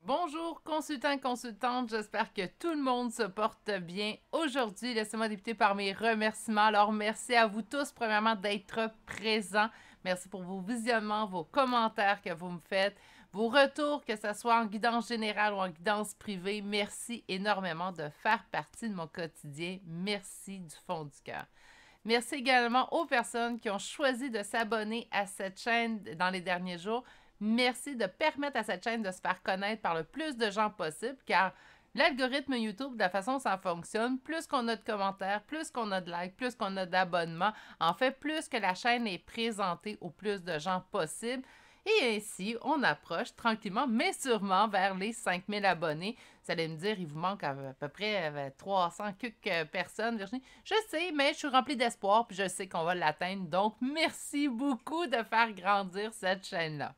Bonjour consultants, consultantes, j'espère que tout le monde se porte bien. Aujourd'hui, laissez-moi débuter par mes remerciements. Alors, merci à vous tous, premièrement, d'être présents. Merci pour vos visionnements, vos commentaires que vous me faites, vos retours, que ce soit en guidance générale ou en guidance privée. Merci énormément de faire partie de mon quotidien. Merci du fond du cœur. Merci également aux personnes qui ont choisi de s'abonner à cette chaîne dans les derniers jours. Merci de permettre à cette chaîne de se faire connaître par le plus de gens possible, car l'algorithme YouTube, de la façon dont ça fonctionne, plus qu'on a de commentaires, plus qu'on a de likes, plus qu'on a d'abonnements, en fait, plus que la chaîne est présentée au plus de gens possible. Et ainsi, on approche tranquillement, mais sûrement vers les 5000 abonnés. Vous allez me dire, il vous manque à peu près 300 personnes, Virginie. Je sais, mais je suis remplie d'espoir, puis je sais qu'on va l'atteindre. Donc, merci beaucoup de faire grandir cette chaîne-là.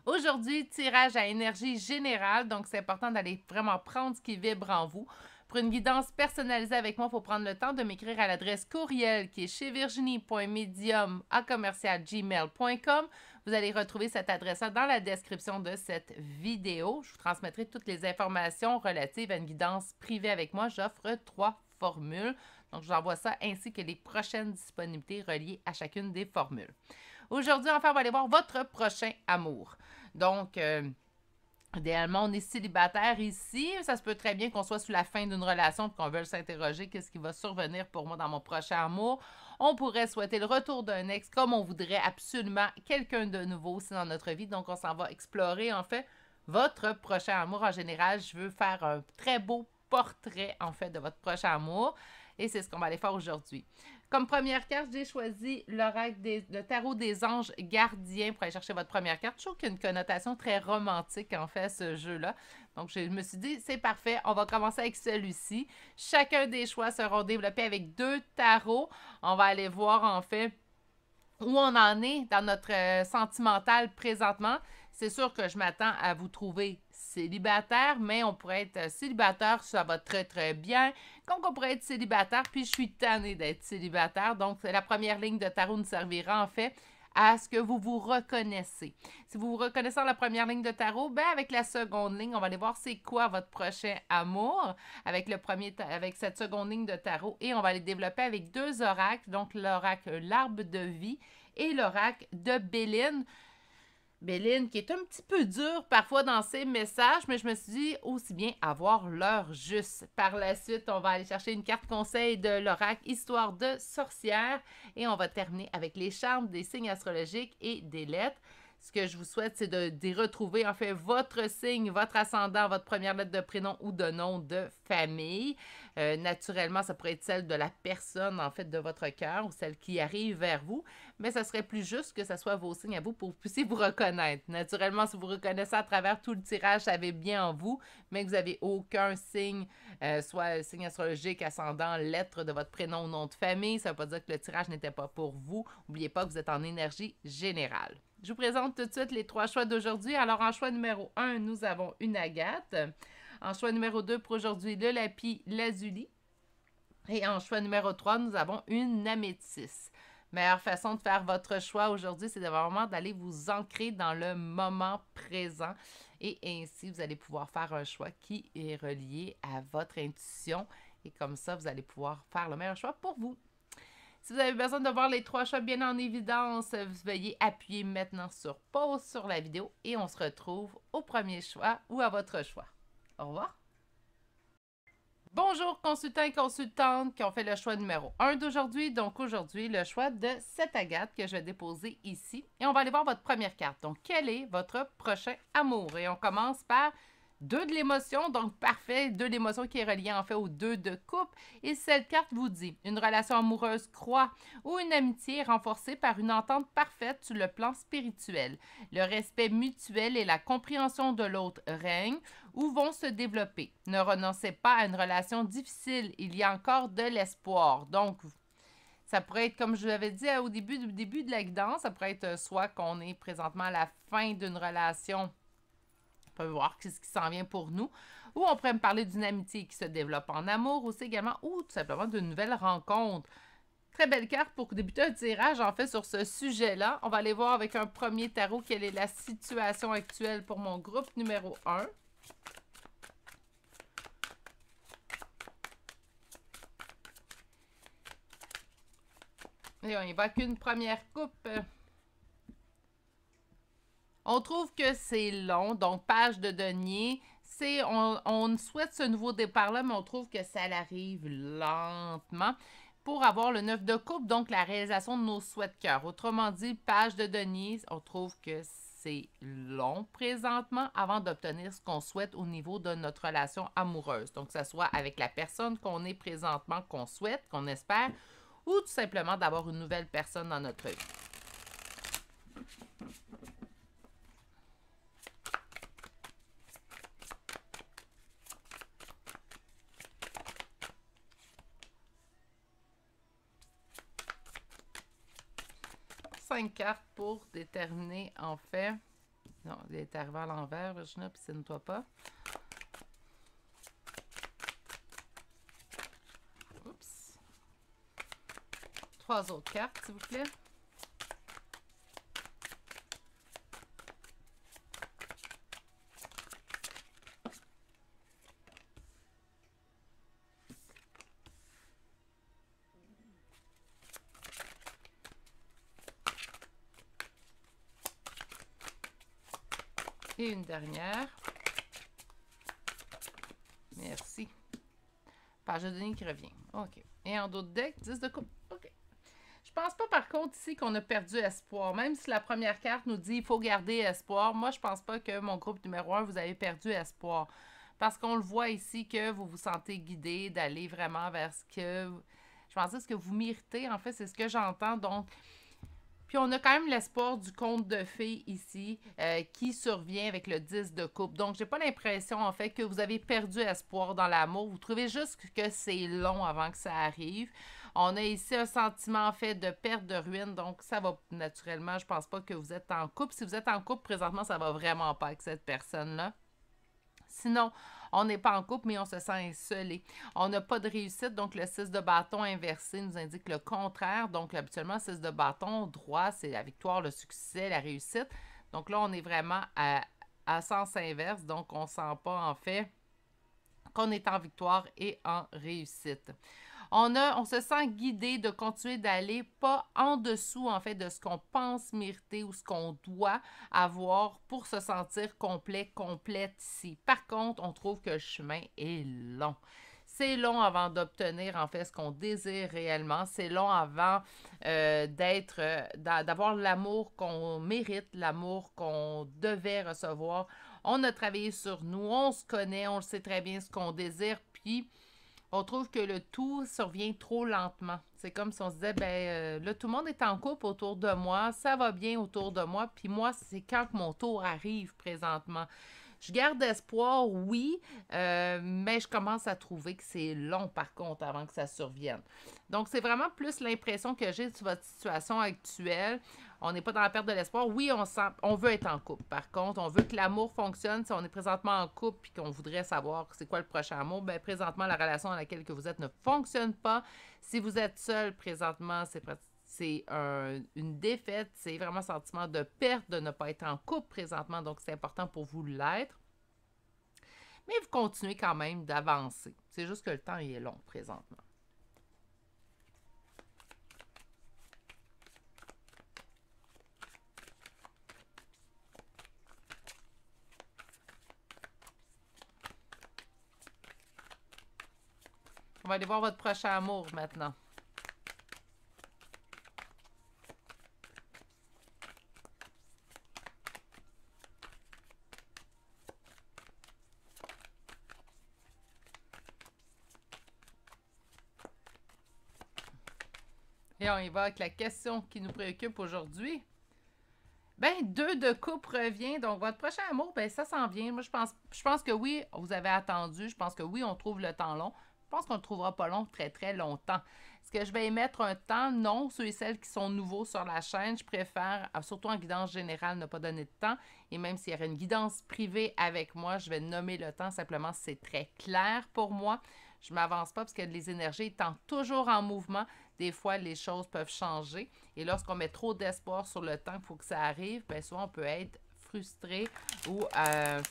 Aujourd'hui, tirage à énergie générale, donc c'est important d'aller vraiment prendre ce qui vibre en vous. Pour une guidance personnalisée avec moi, il faut prendre le temps de m'écrire à l'adresse courriel qui est chez virginie.medium@gmail.com. Vous allez retrouver cette adresse-là dans la description de cette vidéo. Je vous transmettrai toutes les informations relatives à une guidance privée avec moi. J'offre 3 formules. Donc, je vous envoie ça ainsi que les prochaines disponibilités reliées à chacune des formules. Aujourd'hui, enfin, on va aller voir votre prochain amour. Donc, idéalement, on est célibataire ici. Ça se peut très bien qu'on soit sous la fin d'une relation et qu'on veuille s'interroger qu'est-ce qui va survenir pour moi dans mon prochain amour. On pourrait souhaiter le retour d'un ex comme on voudrait absolument quelqu'un de nouveau aussi dans notre vie. Donc, on s'en va explorer, en fait, votre prochain amour. En général, je veux faire un très beau portrait, en fait, de votre prochain amour. Et c'est ce qu'on va aller faire aujourd'hui. Comme première carte, j'ai choisi le tarot des anges gardiens pour aller chercher votre première carte. Je trouve qu'il y a une connotation très romantique, en fait, ce jeu-là. Donc, je me suis dit, c'est parfait, on va commencer avec celui-ci. Chacun des choix seront développés avec 2 tarots. On va aller voir, en fait, où on en est dans notre sentimental présentement. C'est sûr que je m'attends à vous trouver célibataire, mais on pourrait être célibataire, ça va très très bien. Comme on pourrait être célibataire, puis je suis tannée d'être célibataire. Donc, la première ligne de tarot nous servira en fait à ce que vous vous reconnaissez. Si vous vous reconnaissez dans la première ligne de tarot, ben avec la seconde ligne, on va aller voir c'est quoi votre prochain amour avec cette seconde ligne de tarot et on va les développer avec 2 oracles, donc l'oracle l'arbre de vie et l'oracle de Béline. Béline, qui est un petit peu dure parfois dans ses messages, mais je me suis dit aussi bien avoir l'heure juste. Par la suite, on va aller chercher une carte conseil de l'oracle Histoire de sorcière et on va terminer avec les charmes des signes astrologiques et des lettres. Ce que je vous souhaite, c'est de retrouver en fait votre signe, votre ascendant, votre première lettre de prénom ou de nom de famille. Naturellement, ça pourrait être celle de la personne en fait de votre cœur ou celle qui arrive vers vous, mais ça serait plus juste que ce soit vos signes à vous pour que vous puissiez vous reconnaître. Naturellement, si vous reconnaissez à travers tout le tirage, ça va bien en vous, mais que vous n'avez aucun signe, soit signe astrologique, ascendant, lettre de votre prénom ou nom de famille, ça ne veut pas dire que le tirage n'était pas pour vous. N'oubliez pas que vous êtes en énergie générale. Je vous présente tout de suite les 3 choix d'aujourd'hui. Alors, en choix numéro 1, nous avons une agate. En choix numéro 2, pour aujourd'hui, le lapis lazuli. Et en choix numéro 3, nous avons une améthyste. Meilleure façon de faire votre choix aujourd'hui, c'est vraiment d'aller vous ancrer dans le moment présent. Et ainsi, vous allez pouvoir faire un choix qui est relié à votre intuition. Et comme ça, vous allez pouvoir faire le meilleur choix pour vous. Si vous avez besoin de voir les 3 choix bien en évidence, veuillez appuyer maintenant sur pause sur la vidéo et on se retrouve au premier choix ou à votre choix. Au revoir! Bonjour consultants et consultantes qui ont fait le choix numéro 1 d'aujourd'hui. Donc aujourd'hui, le choix de cette agate que je vais déposer ici. Et on va aller voir votre première carte. Donc, quel est votre prochain amour? Et on commence par 2 de l'émotion, donc parfait, 2 de l'émotion qui est relié en fait aux 2 de couple. Et cette carte vous dit, une relation amoureuse croît ou une amitié renforcée par une entente parfaite sur le plan spirituel. Le respect mutuel et la compréhension de l'autre règnent ou vont se développer. Ne renoncez pas à une relation difficile, il y a encore de l'espoir. Donc, ça pourrait être, comme je vous l'avais dit au début de la guidance, ça pourrait être soit qu'on est présentement à la fin d'une relation. On peut voir ce qui s'en vient pour nous. Ou on pourrait me parler d'une amitié qui se développe en amour aussi également, ou tout simplement d'une nouvelle rencontre. Très belle carte pour débuter un tirage, en fait, sur ce sujet-là. On va aller voir avec un premier tarot quelle est la situation actuelle pour mon groupe numéro 1. Et on y va qu'une première coupe. On trouve que c'est long, donc page de denier. On souhaite ce nouveau départ-là, mais on trouve que ça arrive lentement pour avoir le 9 de coupe, donc la réalisation de nos souhaits de cœur. Autrement dit, page de denier, on trouve que c'est long présentement avant d'obtenir ce qu'on souhaite au niveau de notre relation amoureuse. Donc, que ce soit avec la personne qu'on est présentement, qu'on souhaite, qu'on espère, ou tout simplement d'avoir une nouvelle personne dans notre vie. Cinq cartes pour déterminer, en fait... Non, il est arrivé à l'envers, Virginia, puis c'est ne toi pas. Oups. 3 autres cartes, s'il vous plaît. Et une dernière. Merci. Page de denier qui revient. OK. Et en dos de deck, 10 de coupe. OK. Je pense pas, par contre, ici qu'on a perdu espoir. Même si la première carte nous dit qu'il faut garder espoir, moi, je pense pas que mon groupe numéro 1, vous avez perdu espoir. Parce qu'on le voit ici que vous vous sentez guidé d'aller vraiment vers ce que... Je pense que ce que vous méritez, en fait, c'est ce que j'entends. Donc... Puis on a quand même l'espoir du conte de fées ici qui survient avec le 10 de coupe. Donc, j'ai pas l'impression en fait que vous avez perdu espoir dans l'amour. Vous trouvez juste que c'est long avant que ça arrive. On a ici un sentiment en fait de perte, de ruine. Donc, ça va naturellement, je pense pas que vous êtes en couple. Si vous êtes en couple présentement, ça va vraiment pas avec cette personne-là. Sinon, on n'est pas en couple, mais on se sent isolé. On n'a pas de réussite, donc le 6 de bâton inversé nous indique le contraire. Donc, habituellement, 6 de bâton droit, c'est la victoire, le succès, la réussite. Donc là, on est vraiment à sens inverse. Donc, on ne sent pas, en fait, qu'on est en victoire et en réussite. On se sent guidé de continuer d'aller pas en dessous, en fait, de ce qu'on pense mériter ou ce qu'on doit avoir pour se sentir complet, complète ici. Par contre, on trouve que le chemin est long. C'est long avant d'obtenir, en fait, ce qu'on désire réellement. C'est long avant d'avoir l'amour qu'on mérite, l'amour qu'on devait recevoir. On a travaillé sur nous, on se connaît, on sait très bien ce qu'on désire, puis... On trouve que le tout survient trop lentement. C'est comme si on se disait, là, tout le monde est en couple autour de moi, ça va bien autour de moi, puis moi, c'est quand que mon tour arrive présentement. Je garde espoir, oui, mais je commence à trouver que c'est long, par contre, avant que ça survienne. Donc, c'est vraiment plus l'impression que j'ai sur votre situation actuelle. On n'est pas dans la perte de l'espoir. Oui, on veut être en couple. Par contre, on veut que l'amour fonctionne. Si on est présentement en couple et qu'on voudrait savoir c'est quoi le prochain amour, bien, présentement, la relation dans laquelle que vous êtes ne fonctionne pas. Si vous êtes seul, présentement, c'est une défaite. C'est vraiment un sentiment de perte de ne pas être en couple présentement. Donc, c'est important pour vous l'être. Mais vous continuez quand même d'avancer. C'est juste que le temps il est long présentement. On va aller voir votre prochain amour maintenant. Et on y va avec la question qui nous préoccupe aujourd'hui. Ben, 2 de coupe revient. Donc, votre prochain amour, ben, ça s'en vient. Moi, je pense que oui, vous avez attendu. Je pense que oui, on trouve le temps long. Je pense qu'on ne le trouvera pas long, très, très longtemps. Est-ce que je vais émettre un temps? Non. Ceux et celles qui sont nouveaux sur la chaîne, je préfère, surtout en guidance générale, ne pas donner de temps. Et même s'il y aurait une guidance privée avec moi, je vais nommer le temps. Simplement, c'est très clair pour moi. Je ne m'avance pas parce que les énergies étant toujours en mouvement, des fois, les choses peuvent changer. Et lorsqu'on met trop d'espoir sur le temps qu'il faut que ça arrive, bien souvent, on peut être frustré ou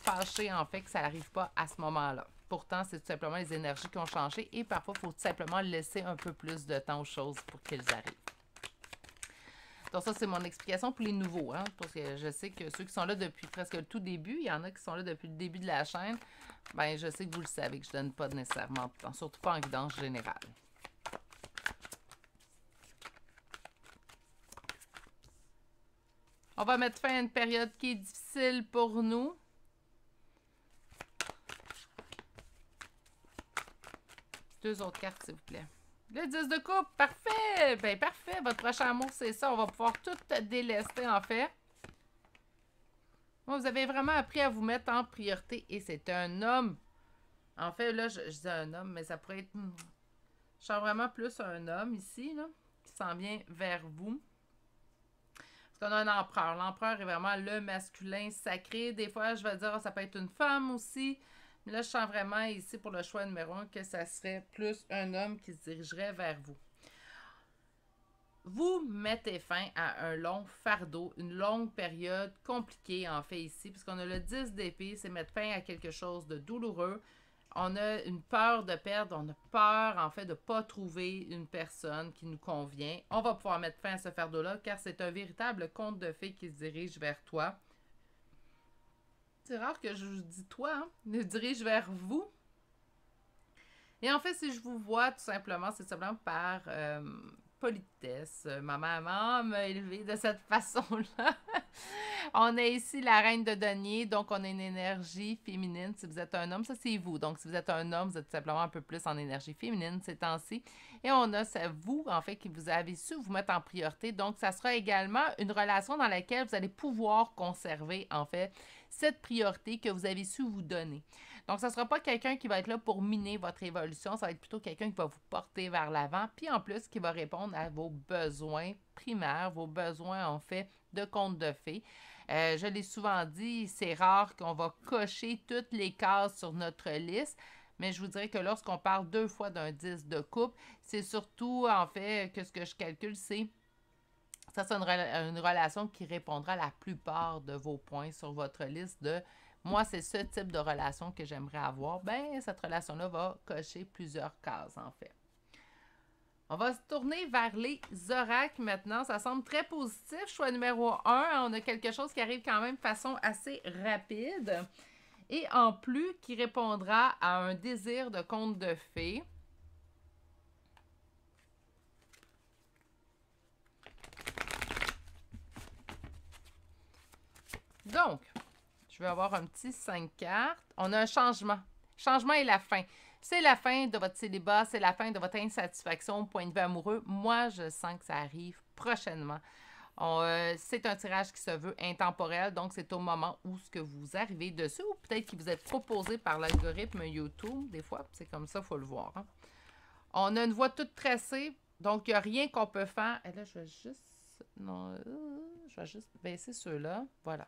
fâché, en fait, que ça n'arrive pas à ce moment-là. Pourtant, c'est tout simplement les énergies qui ont changé et parfois, il faut tout simplement laisser un peu plus de temps aux choses pour qu'elles arrivent. Donc ça, c'est mon explication pour les nouveaux, hein, parce que je sais que ceux qui sont là depuis presque le tout début, il y en a qui sont là depuis le début de la chaîne, ben je sais que vous le savez que je ne donne pas nécessairement de temps, surtout pas en guidance générale. On va mettre fin à une période qui est difficile pour nous. Deux autres cartes, s'il vous plaît. Le 10 de coupe, parfait! Ben parfait, votre prochain amour, c'est ça. On va pouvoir tout délester, en fait. Vous avez vraiment appris à vous mettre en priorité et c'est un homme. En fait, là, je dis un homme, mais ça pourrait être... Je sens vraiment plus un homme ici, là, qui s'en vient vers vous. Parce qu'on a un empereur. L'empereur est vraiment le masculin sacré. Des fois, je vais dire, ça peut être une femme aussi. Mais là, je sens vraiment ici, pour le choix numéro 1, que ça serait plus un homme qui se dirigerait vers vous. Vous mettez fin à un long fardeau, une longue période compliquée, en fait, ici, puisqu'on a le 10 d'épée, c'est mettre fin à quelque chose de douloureux. On a une peur de perdre, on a peur, en fait, de ne pas trouver une personne qui nous convient. On va pouvoir mettre fin à ce fardeau-là, car c'est un véritable conte de fées qui se dirige vers toi. C'est rare que je vous dis toi, hein? Je dirige vers vous. Et en fait, si je vous vois, tout simplement, c'est simplement par politesse. Ma maman m'a élevée de cette façon-là. On a ici la reine de denier, donc on a une énergie féminine. Si vous êtes un homme, ça c'est vous. Donc si vous êtes un homme, vous êtes simplement un peu plus en énergie féminine ces temps-ci. Et on a vous, en fait, qui vous avez su vous mettre en priorité. Donc ça sera également une relation dans laquelle vous allez pouvoir conserver, en fait, cette priorité que vous avez su vous donner. Donc, ça ne sera pas quelqu'un qui va être là pour miner votre évolution, ça va être plutôt quelqu'un qui va vous porter vers l'avant, puis en plus, qui va répondre à vos besoins primaires, vos besoins, en fait, de conte de fées. Je l'ai souvent dit, c'est rare qu'on va cocher toutes les cases sur notre liste, mais je vous dirais que lorsqu'on parle 2 fois d'un 10 de coupe, c'est surtout, en fait, que ce que je calcule, c'est... Ça, c'est une relation qui répondra à la plupart de vos points sur votre liste de « Moi, c'est ce type de relation que j'aimerais avoir. » Bien, cette relation-là va cocher plusieurs cases, en fait. On va se tourner vers les oracles maintenant. Ça semble très positif. Choix numéro 1, on a quelque chose qui arrive quand même de façon assez rapide. Et en plus, qui répondra à un désir de conte de fées. Donc, je vais avoir un petit 5 cartes. On a un changement. Changement et la fin. C'est la fin de votre célibat, c'est la fin de votre insatisfaction au point de vue amoureux. Moi, je sens que ça arrive prochainement. C'est un tirage qui se veut intemporel, donc c'est au moment où ce que vous arrivez dessus, ou peut-être qu'il vous est proposé par l'algorithme YouTube. Des fois, c'est comme ça, il faut le voir. Hein. On a une voie toute tracée, donc il n'y a rien qu'on peut faire. Et là, je vais juste... Non, je vais juste baisser ceux-là. Voilà.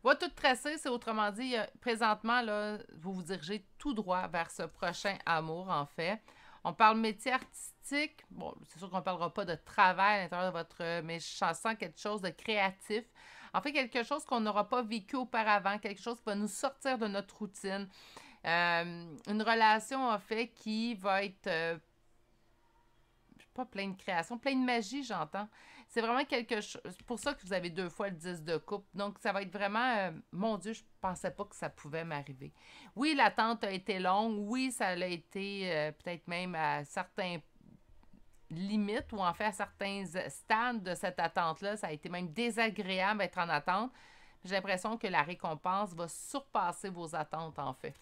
Voie toute tracée, c'est autrement dit, présentement, là, vous vous dirigez tout droit vers ce prochain amour, en fait. On parle métier artistique. Bon, c'est sûr qu'on ne parlera pas de travail à l'intérieur de votre... Mais je sens quelque chose de créatif. En fait, quelque chose qu'on n'aura pas vécu auparavant, quelque chose qui va nous sortir de notre routine. Une relation, en fait, qui va être... pas plein de création, plein de magie, j'entends. C'est vraiment quelque chose... C'est pour ça que vous avez 2 fois le 10 de coupe. Donc, ça va être vraiment... mon Dieu, je pensais pas que ça pouvait m'arriver. Oui, l'attente a été longue. Oui, ça a été peut-être même à certains limites ou en fait à certains stades de cette attente-là. Ça a été même désagréable d'être en attente. J'ai l'impression que la récompense va surpasser vos attentes, en fait.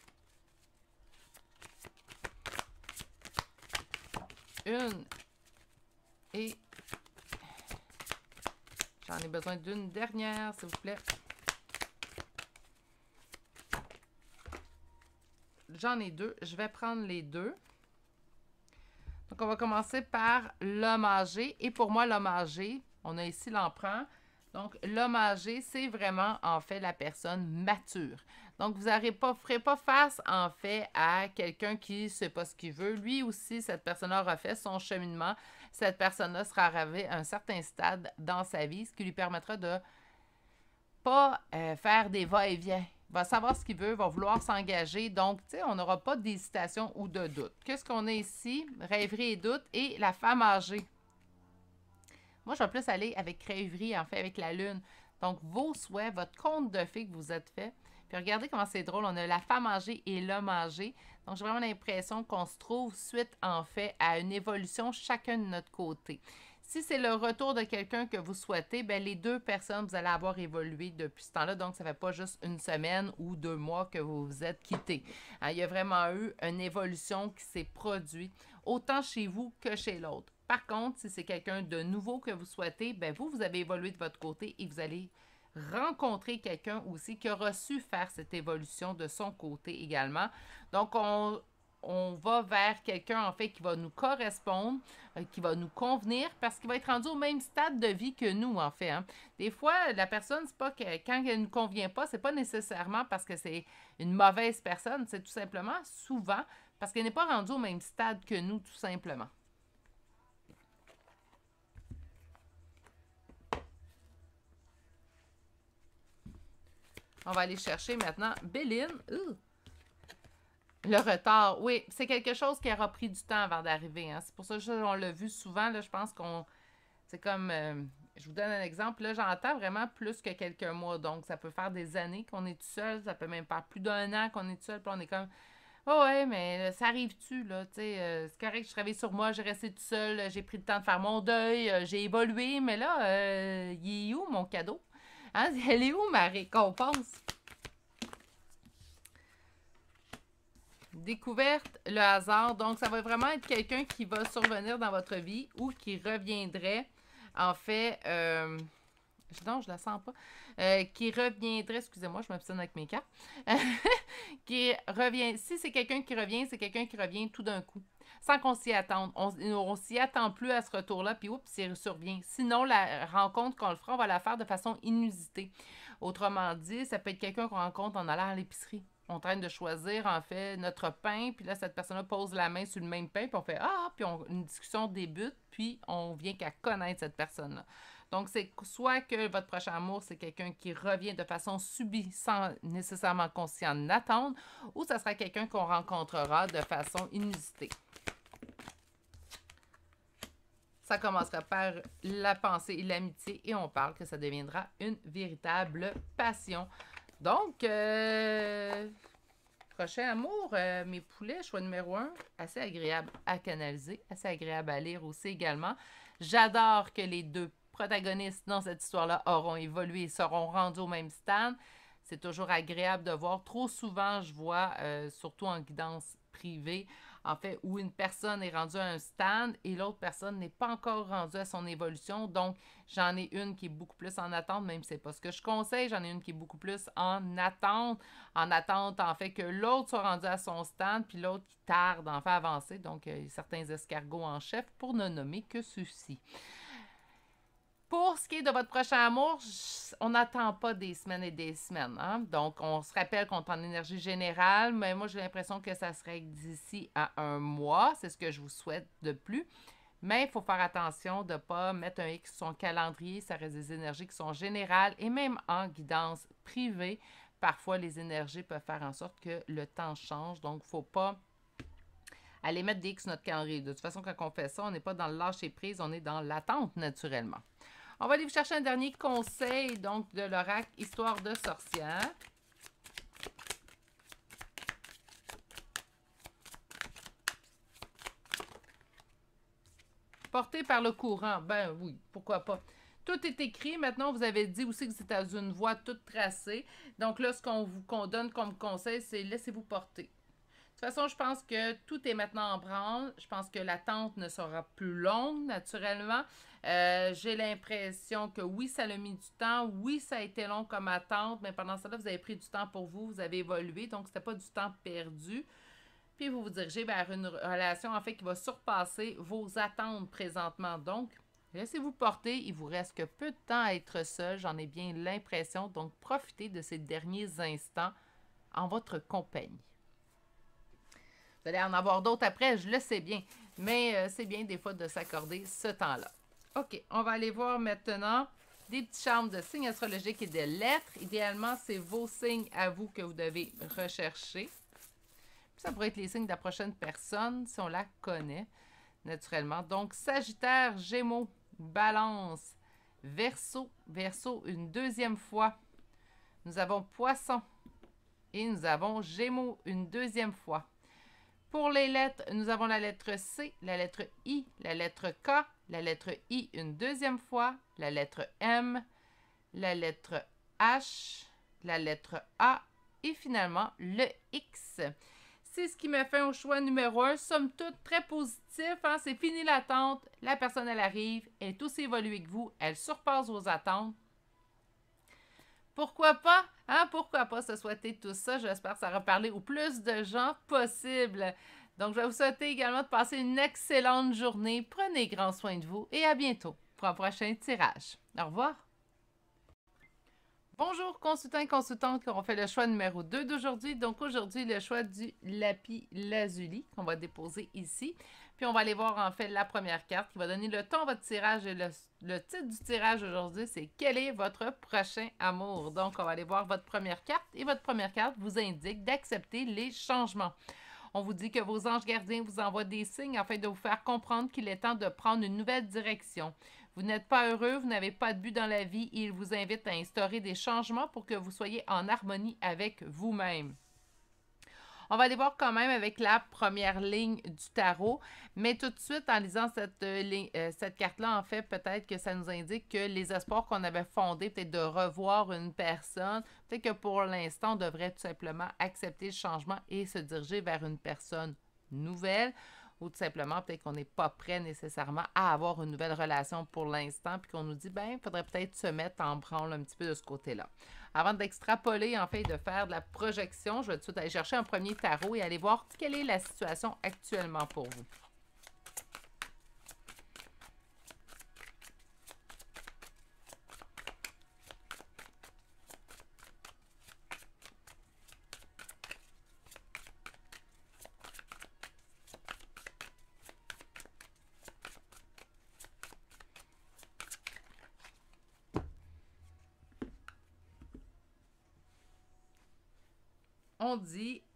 Une... Et j'en ai besoin d'une dernière, s'il vous plaît. J'en ai 2. Je vais prendre les 2. Donc, on va commencer par l'homme âgé. Et pour moi, l'homme âgé, on a ici l'empereur. Donc, l'homme âgé, c'est vraiment, en fait, la personne mature. Donc, vous ne ferez pas face, en fait, à quelqu'un qui ne sait pas ce qu'il veut. Lui aussi, cette personne-là aura fait son cheminement. Cette personne-là sera arrivée à un certain stade dans sa vie, ce qui lui permettra de pas faire des va-et-vient. Il va savoir ce qu'il veut, va vouloir s'engager. Donc, tu sais, on n'aura pas d'hésitation ou de doute. Qu'est-ce qu'on a ici? Rêverie et doute et la femme âgée. Moi, je vais plus aller avec rêverie, en fait, avec la lune. Donc, vos souhaits, votre conte de fées que vous êtes fait. Puis regardez comment c'est drôle. On a la femme âgée et l'homme âgé. Donc, j'ai vraiment l'impression qu'on se trouve suite, en fait, à une évolution chacun de notre côté. Si c'est le retour de quelqu'un que vous souhaitez, bien, les deux personnes, vous allez avoir évolué depuis ce temps-là. Donc, ça ne fait pas juste une semaine ou 2 mois que vous vous êtes quittés. Hein, il y a vraiment eu une évolution qui s'est produite, autant chez vous que chez l'autre. Par contre, si c'est quelqu'un de nouveau que vous souhaitez, bien, vous avez évolué de votre côté et vous allez rencontrer quelqu'un aussi qui aura su faire cette évolution de son côté également. Donc, on va vers quelqu'un, en fait, qui va nous correspondre, qui va nous convenir, parce qu'il va être rendu au même stade de vie que nous, en fait. Hein. Des fois, la personne, c'est pas que quand elle ne nous convient pas, c'est pas nécessairement parce que c'est une mauvaise personne, c'est tout simplement, souvent, parce qu'elle n'est pas rendue au même stade que nous, tout simplement. On va aller chercher maintenant Béline. Le retard, oui, c'est quelque chose qui aura pris du temps avant d'arriver. Hein. C'est pour ça qu'on l'a vu souvent. Là, je pense qu'on. C'est comme. Je vous donne un exemple. Là, j'entends vraiment plus que quelques mois. Donc, ça peut faire des années qu'on est tout seul. Ça peut même faire plus d'1 an qu'on est tout seul. Puis on est comme. Oh ouais, mais ça arrive-tu, là? Tu sais, c'est correct, je travaille sur moi, j'ai resté tout seul, j'ai pris le temps de faire mon deuil, j'ai évolué, mais là, il est où mon cadeau? Hein? Elle est où ma récompense? Découverte, le hasard. Donc, ça va vraiment être quelqu'un qui va survenir dans votre vie ou qui reviendrait, en fait, non, je la sens pas, qui reviendrait, excusez-moi, je m'obstine avec mes cartes, qui revient, si c'est quelqu'un qui revient, c'est quelqu'un qui revient tout d'un coup, sans qu'on s'y attende. On s'y attend plus à ce retour-là, puis oups, il survient. Sinon, la rencontre qu'on le fera, on va la faire de façon inusitée. Autrement dit, ça peut être quelqu'un qu'on rencontre en allant à l'épicerie. On train de choisir, en fait, notre pain, puis là, cette personne-là pose la main sur le même pain, puis on fait « Ah! » Puis une discussion débute, puis on vient qu'à connaître cette personne-là. Donc, c'est soit que votre prochain amour, c'est quelqu'un qui revient de façon subie, sans nécessairement qu'on s'y en attende, ou ça sera quelqu'un qu'on rencontrera de façon inusitée. Ça commencera par la pensée et l'amitié, et on parle que ça deviendra une véritable passion. Donc, prochain amour, mes poulets, choix numéro 1, assez agréable à canaliser, assez agréable à lire aussi également. J'adore que les deux protagonistes dans cette histoire-là auront évolué et seront rendus au même stade. C'est toujours agréable de voir. Trop souvent, je vois, surtout en guidance privée, en fait, où une personne est rendue à un stade et l'autre personne n'est pas encore rendue à son évolution. Donc, j'en ai une qui est beaucoup plus en attente, même si c'est pas ce que je conseille. J'en ai une qui est beaucoup plus en attente, en fait, que l'autre soit rendu à son stade, puis l'autre qui tarde en fait avancer. Donc, certains escargots en chef, pour ne nommer que ceux-ci. Pour ce qui est de votre prochain amour, on n'attend pas des semaines et des semaines. Hein? Donc, on se rappelle qu'on est en énergie générale, mais moi, j'ai l'impression que ça serait d'ici à 1 mois. C'est ce que je vous souhaite de plus. Mais il faut faire attention de ne pas mettre un X sur son calendrier. Ça reste des énergies qui sont générales et même en guidance privée. Parfois, les énergies peuvent faire en sorte que le temps change. Donc, il ne faut pas aller mettre des X sur notre calendrier. De toute façon, quand on fait ça, on n'est pas dans le lâcher-prise, on est dans l'attente naturellement. On va aller vous chercher un dernier conseil, donc, de l'oracle Histoire de sorcière. Porté par le courant, ben oui, pourquoi pas. Tout est écrit. Maintenant, vous avez dit aussi que c'était dans une voie toute tracée. Donc là, ce qu'on donne comme conseil, c'est laissez-vous porter. De toute façon, je pense que tout est maintenant en branle. Je pense que l'attente ne sera plus longue, naturellement. J'ai l'impression que oui, ça a mis du temps. Oui, ça a été long comme attente, mais pendant cela, vous avez pris du temps pour vous. Vous avez évolué, donc ce n'était pas du temps perdu. Puis vous vous dirigez vers une relation, en fait, qui va surpasser vos attentes présentement. Donc, Laissez-vous porter, il vous reste que peu de temps à être seul, j'en ai bien l'impression, donc profitez de ces derniers instants en votre compagnie. Vous allez en avoir d'autres après, je le sais bien, mais c'est bien des fois de s'accorder ce temps-là. OK, on va aller voir maintenant des petits charmes de signes astrologiques et de lettres. Idéalement, c'est vos signes à vous que vous devez rechercher. Puis ça pourrait être les signes de la prochaine personne, si on la connaît, naturellement. Donc, Sagittaire, Gémeaux, Balance, Verseau, Verseau une deuxième fois. Nous avons Poisson et nous avons Gémeaux une deuxième fois. Pour les lettres, nous avons la lettre C, la lettre I, la lettre K, la lettre I une deuxième fois, la lettre M, la lettre H, la lettre A et finalement le X. C'est ce qui me fait au choix numéro 1. Somme toute, très positif. Hein? C'est fini l'attente. La personne, elle arrive. Elle est aussi évoluée que vous. Elle surpasse vos attentes. Pourquoi pas? Hein? Pourquoi pas se souhaiter tout ça? J'espère que ça va parler au plus de gens possible. Donc, je vais vous souhaiter également de passer une excellente journée. Prenez grand soin de vous et à bientôt pour un prochain tirage. Au revoir. Bonjour consultants et consultantes qui auront fait le choix numéro 2 d'aujourd'hui. Donc aujourd'hui, le choix du lapis lazuli qu'on va déposer ici. Puis on va aller voir en fait la première carte qui va donner le ton à votre tirage. Et le titre du tirage aujourd'hui, c'est « Quel est votre prochain amour? » Donc on va aller voir votre première carte et votre première carte vous indique d'accepter les changements. On vous dit que vos anges gardiens vous envoient des signes afin de vous faire comprendre qu'il est temps de prendre une nouvelle direction. Vous n'êtes pas heureux, vous n'avez pas de but dans la vie et il vous invite à instaurer des changements pour que vous soyez en harmonie avec vous-même. On va aller voir quand même avec la première ligne du tarot, mais tout de suite, en lisant cette carte-là, en fait, peut-être que ça nous indique que les espoirs qu'on avait fondés, peut-être de revoir une personne, peut-être que pour l'instant, on devrait tout simplement accepter le changement et se diriger vers une personne nouvelle, ou tout simplement, peut-être qu'on n'est pas prêt nécessairement à avoir une nouvelle relation pour l'instant, puis qu'on nous dit, ben, il faudrait peut-être se mettre en branle un petit peu de ce côté-là. Avant d'extrapoler, en fait, et de faire de la projection, je vais tout de suite aller chercher un premier tarot et aller voir quelle est la situation actuellement pour vous.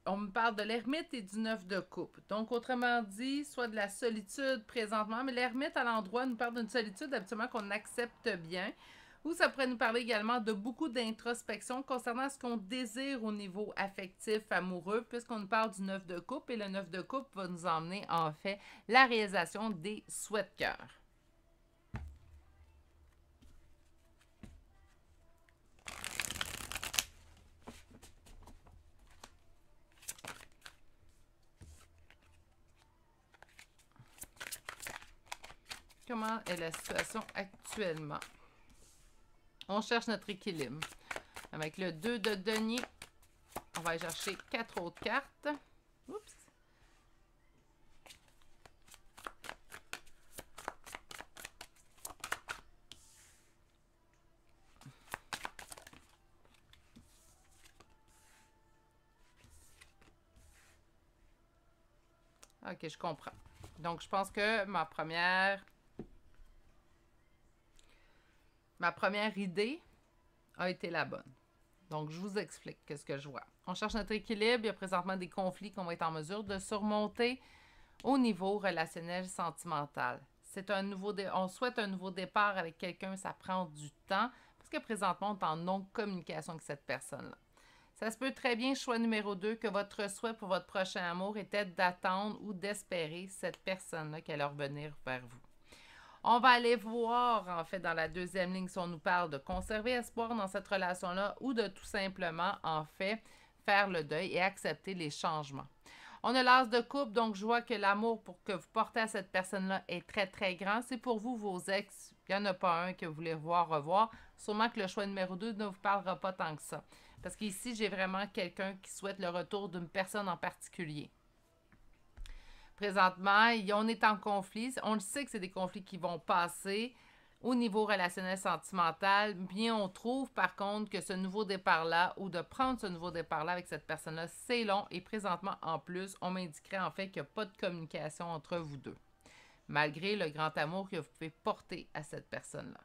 On me parle de l'ermite et du 9 de coupe. Donc, autrement dit, soit de la solitude présentement, mais l'ermite à l'endroit nous parle d'une solitude habituellement qu'on accepte bien, ou ça pourrait nous parler également de beaucoup d'introspection concernant ce qu'on désire au niveau affectif, amoureux, puisqu'on nous parle du 9 de coupe, et le 9 de coupe va nous emmener en fait la réalisation des souhaits de cœur. Comment est la situation actuellement? On cherche notre équilibre. Avec le 2 de denier, on va aller chercher 4 autres cartes. Oups! OK, je comprends. Donc, je pense que ma première idée a été la bonne. Donc, je vous explique ce que je vois. On cherche notre équilibre. Il y a présentement des conflits qu'on va être en mesure de surmonter au niveau relationnel sentimental. On souhaite un nouveau départ avec quelqu'un, ça prend du temps parce que présentement, on est en non-communication avec cette personne-là. Ça se peut très bien, choix numéro 2, que votre souhait pour votre prochain amour était d'attendre ou d'espérer cette personne-là qui allait revenir vers vous. On va aller voir, en fait, dans la deuxième ligne, si on nous parle de conserver espoir dans cette relation-là ou de tout simplement, en fait, faire le deuil et accepter les changements. On a l'as de coupe, donc je vois que l'amour que vous portez à cette personne-là est très, très grand. C'est pour vous, vos ex. Il n'y en a pas un que vous voulez revoir. Sûrement que le choix numéro 2 ne vous parlera pas tant que ça. Parce qu'ici, j'ai vraiment quelqu'un qui souhaite le retour d'une personne en particulier. Présentement, on est en conflit. On le sait que c'est des conflits qui vont passer. Au niveau relationnel sentimental, bien on trouve par contre que ce nouveau départ-là ou de prendre ce nouveau départ-là avec cette personne-là, c'est long et présentement en plus, on m'indiquerait en fait qu'il n'y a pas de communication entre vous deux, malgré le grand amour que vous pouvez porter à cette personne-là.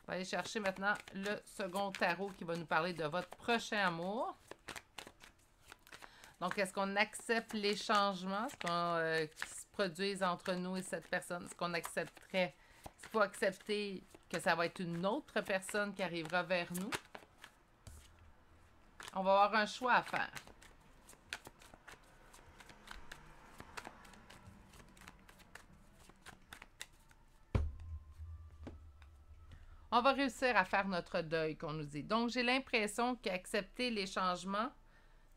On va aller chercher maintenant le second tarot qui va nous parler de votre prochain amour. Donc, est-ce qu'on accepte les changements qui se produisent entre nous et cette personne? Est-ce qu'on accepterait? Est-ce qu'il faut accepter que ça va être une autre personne qui arrivera vers nous? On va avoir un choix à faire. On va réussir à faire notre deuil, qu'on nous dit. Donc, j'ai l'impression qu'accepter les changements,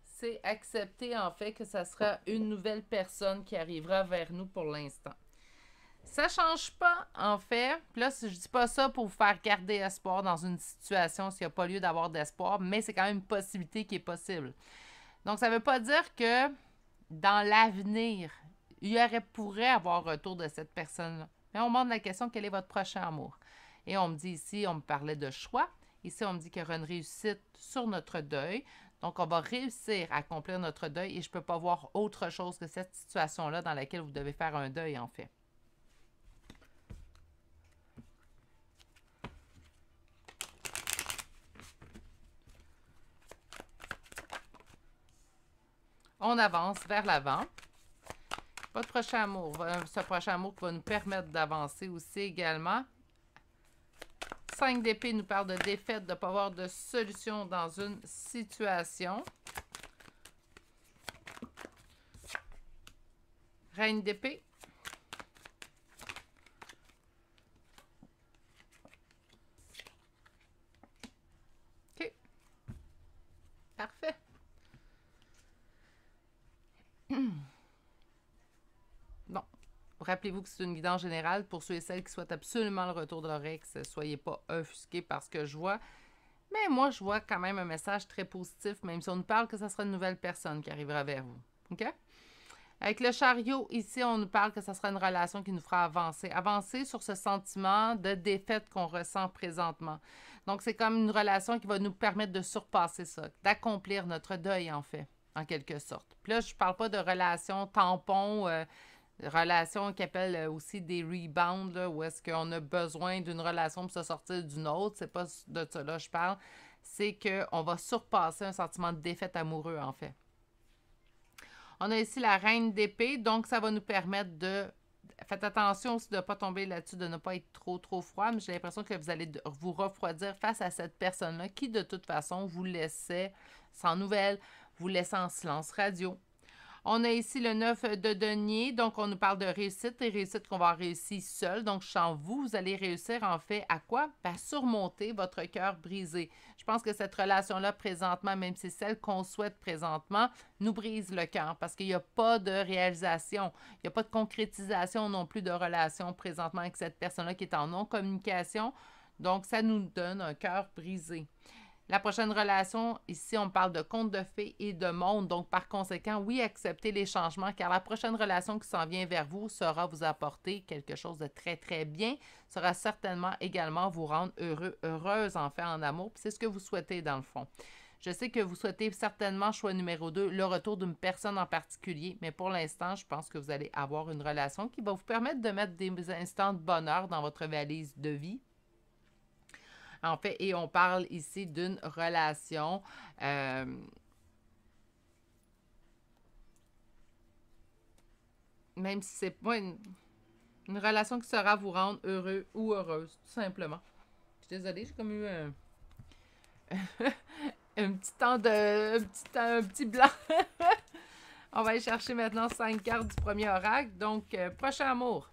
c'est accepter en fait que ça sera une nouvelle personne qui arrivera vers nous pour l'instant. Ça change pas, en fait. Puis là, je dis pas ça pour vous faire garder espoir dans une situation s'il n'y a pas lieu d'avoir d'espoir, mais c'est quand même une possibilité qui est possible. Donc, ça veut pas dire que dans l'avenir, il pourrait avoir retour de cette personne-là. Mais on me demande la question, quel est votre prochain amour? Et on me dit ici, on me parlait de choix. Ici, on me dit qu'il y aura une réussite sur notre deuil. Donc, on va réussir à accomplir notre deuil et je ne peux pas voir autre chose que cette situation-là dans laquelle vous devez faire un deuil, en fait. On avance vers l'avant. Votre prochain amour, ce prochain amour qui va nous permettre d'avancer aussi également. 5 d'épée nous parle de défaite, de ne pas avoir de solution dans une situation. Reine d'épée. OK. Parfait. Bon. Rappelez-vous que c'est une guidance générale pour ceux et celles qui souhaitent absolument le retour de leur ex. Soyez pas offusqués par ce que je vois. Mais moi, je vois quand même un message très positif, même si on nous parle que ce sera une nouvelle personne qui arrivera vers vous. OK? Avec le chariot, ici, on nous parle que ce sera une relation qui nous fera avancer. Avancer sur ce sentiment de défaite qu'on ressent présentement. Donc, c'est comme une relation qui va nous permettre de surpasser ça, d'accomplir notre deuil, en fait, en quelque sorte. Puis là, je ne parle pas de relation tampon, relation qui appelle aussi des rebounds, là, où est-ce qu'on a besoin d'une relation pour se sortir d'une autre. C'est pas de ça là je parle. C'est qu'on va surpasser un sentiment de défaite amoureux, en fait. On a ici la reine d'épée, donc ça va nous permettre de... Faites attention aussi de ne pas tomber là-dessus, de ne pas être trop froid, mais j'ai l'impression que vous allez vous refroidir face à cette personne-là qui, de toute façon, vous laissait sans nouvelles, vous laissait en silence radio. On a ici le 9 de denier, donc on nous parle de réussite, et réussite qu'on va réussir seul. Donc, sans vous, vous allez réussir en fait à quoi? À surmonter votre cœur brisé. Je pense que cette relation-là, présentement, même si c'est celle qu'on souhaite présentement, nous brise le cœur parce qu'il n'y a pas de réalisation, il n'y a pas de concrétisation non plus de relation présentement avec cette personne-là qui est en non-communication. Donc, ça nous donne un cœur brisé. La prochaine relation, ici, on parle de conte de fées et de monde. Donc, par conséquent, oui, acceptez les changements, car la prochaine relation qui s'en vient vers vous saura vous apporter quelque chose de très bien, sera certainement également vous rendre heureux, heureuse, en fait, en amour. Puis c'est ce que vous souhaitez, dans le fond. Je sais que vous souhaitez certainement, choix numéro 2, le retour d'une personne en particulier, mais pour l'instant, je pense que vous allez avoir une relation qui va vous permettre de mettre des instants de bonheur dans votre valise de vie. En fait, et on parle ici d'une relation même si c'est pas une relation qui sera vous rendre heureux ou heureuse, tout simplement. Je suis désolée, j'ai comme eu un petit temps de... un petit blanc. On va aller chercher maintenant 5 cartes du premier oracle. Donc, prochain amour.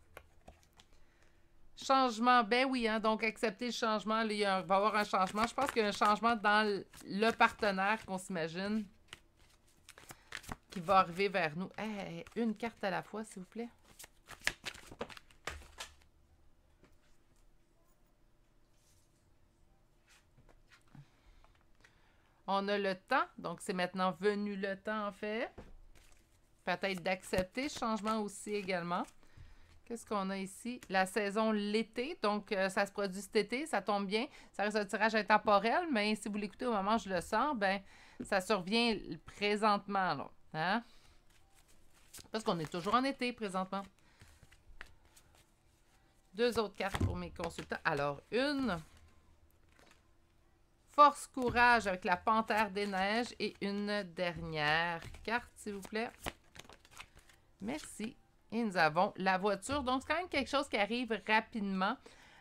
Changement, ben oui, hein, donc accepter le changement, là, il va y avoir un changement. Je pense qu'il y a un changement dans le partenaire qu'on s'imagine qui va arriver vers nous. Hey, une carte à la fois, s'il vous plaît. On a le temps, donc c'est maintenant venu le temps, en fait. Peut-être d'accepter ce changement aussi également. Qu'est-ce qu'on a ici? La saison l'été, donc ça se produit cet été, ça tombe bien. Ça reste un tirage intemporel, mais si vous l'écoutez au moment où je le sors, ben ça survient présentement, là. Hein? Parce qu'on est toujours en été présentement. 2 autres cartes pour mes consultants. Alors, une. Force, courage avec la panthère des neiges. Et une dernière carte, s'il vous plaît. Merci. Et nous avons la voiture. Donc, c'est quand même quelque chose qui arrive rapidement.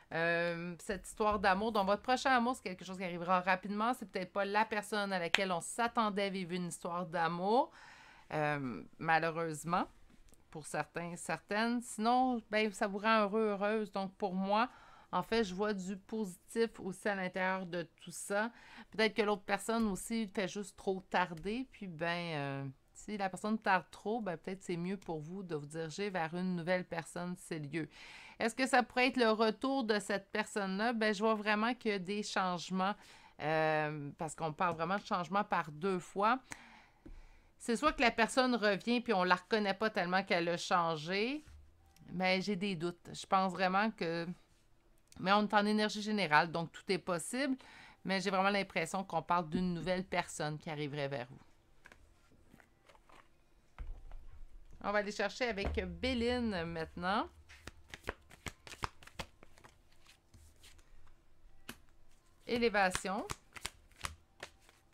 Cette histoire d'amour. Donc, votre prochain amour, c'est quelque chose qui arrivera rapidement. C'est peut-être pas la personne à laquelle on s'attendait à vivre une histoire d'amour. Malheureusement, pour certains, certaines. Sinon, ben, ça vous rend heureux, heureuse. Donc, pour moi, en fait, je vois du positif aussi à l'intérieur de tout ça. Peut-être que l'autre personne aussi fait juste trop tarder. Puis, si la personne tarde trop, ben, peut-être c'est mieux pour vous de vous diriger vers une nouvelle personne, c'est lieu. Est-ce que ça pourrait être le retour de cette personne-là? Ben, je vois vraiment qu'il y a des changements, parce qu'on parle vraiment de changement par 2 fois. C'est soit que la personne revient puis on la reconnaît pas tellement qu'elle a changé, mais j'ai des doutes. Je pense vraiment que... Mais on est en énergie générale, donc tout est possible, mais j'ai vraiment l'impression qu'on parle d'une nouvelle personne qui arriverait vers vous. On va aller chercher avec Béline maintenant. Élévation.